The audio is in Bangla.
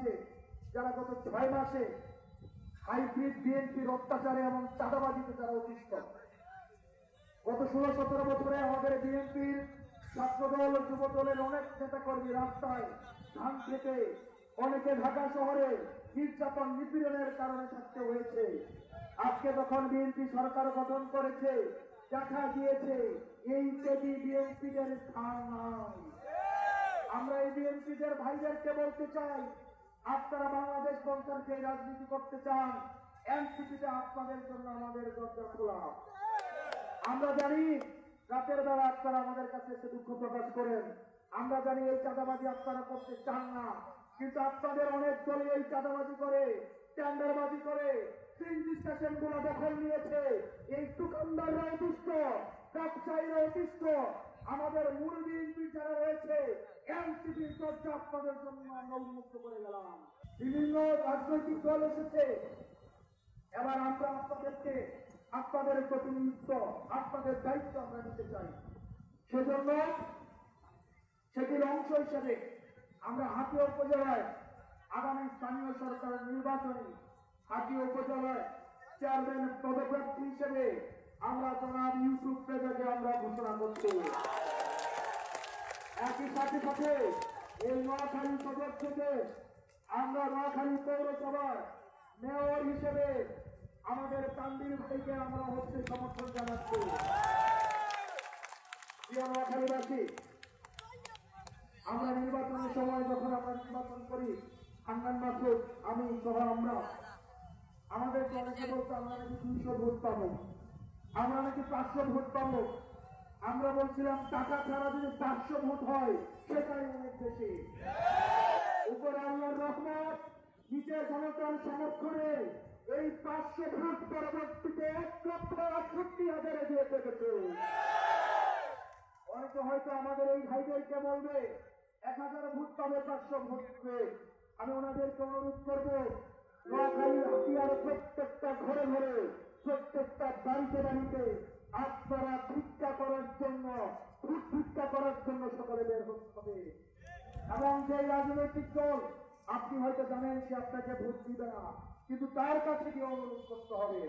আছে যারা গত 6 মাসে হাইব্রিড বিএনপির অত্যাচারে এবং চাঁদাবাজিতে যারা অতিষ্ঠ। গত 16-17 বছরে আমাদের বিএনপির ছাত্রদল যুব দলের অনেক নেতাকর্মী রাস্তায় ধান খেতে, অনেকে ঢাকা শহরে নির্যাতন নিপীড়নের কারণে থাকতে হয়েছে। আজকে যখন বিএনপি সরকার গঠন করেছে, দেখা গিয়েছে এই কেবি বিএনপিদের স্থান নাই। আমরা এই বিএনপিদের ভাইদেরকে বলতে চাই, আপনারা বাংলাদেশ বঞ্চনার যে রাজনীতি করতে চান, এনসিপিতে আপনাদের জন্য আমাদের দরজা খোলা। আমরা জানি রাতের বেলা আপনারা আমাদের কাছে এসে দুঃখ প্রকাশ করেন। আমরা জানি এই চাঁদাবাজি আপনারা করতে চান না, কিন্তু আপনাদের অনেক দলে এই চাঁদাবাজি করে, টেন্ডারবাজি করে, সিএনজি স্টেশন গুলো দখল নিয়েছে। এই দোকানদাররা অতিষ্ঠ, ব্যবসায়ীরা অতিষ্ঠ। আমাদের মূল বিএনপি যারা রয়েছে, এনসিপির দরজা আপনাদের জন্য আমরা উন্মুক্ত করে গেলাম। বিভিন্ন রাজনৈতিক দল এসেছে, এবার আমরা আপনাদেরকে আপনাদের প্রতিনিধিত্ব, আপনাদের দায়িত্ব আমরা নিতে চাই। সেজন্য সেটির অংশ হিসেবে আমরা হাতিয়া উপজেলায় আগামী স্থানীয় সরকার নির্বাচনে হাতিয়া উপজেলায় চেয়ারম্যান পদপ্রার্থী হিসেবে আমরা জনাব ইউসুফ রেজাকে আমরা ঘোষণা করছি। একই সাথে সাথে এই নোয়াখালী সদর থেকে আমরা নোয়াখালী পৌরসভার মেয়র হিসেবে আমাদের তানভীর ভাইকে আমরা সমর্থন জানাচ্ছি। প্রিয় নোয়াখালীবাসী, আমরা নির্বাচনের সময় যখন আমরা নির্বাচন করি, হান্নান মাসুদ, আমি সহ আমরা আমাদের অনেকে বলতো আমরা নাকি 200 ভোট পাবো, আমরা নাকি 500 ভোট পাবো। আমরা বলছিলাম টাকা ছাড়া যদি 500 ভোট হয় সেটাই অনেক বেশি। উপরে আল্লাহর রহমত, নিচের জনতার সমর্থনে এই 500 ভোট পরবর্তীতে 1,68,000 দিয়ে পেয়েছে। অনেকে হয়তো আমাদের এই ভাইদেরকে বলবে 1000 ভোট পাবে, 500 ভোট পাবে। আমি ওনাদেরকে অনুরোধ করবো, নোয়াখালী হাতিয়ার প্রত্যেকটা ঘরে ঘরে, প্রত্যেকটা বাড়িতে বাড়িতে আপনারা ভিক্ষা করার জন্য, ভোট ভিক্ষা করার জন্য সকলে বের হতে হবে। এবং যে রাজনৈতিক দল আপনি হয়তো জানেন সে আপনাকে ভোট দিবে না, কিন্তু তার কাছে গিয়ে অনুরোধ করতে হবে।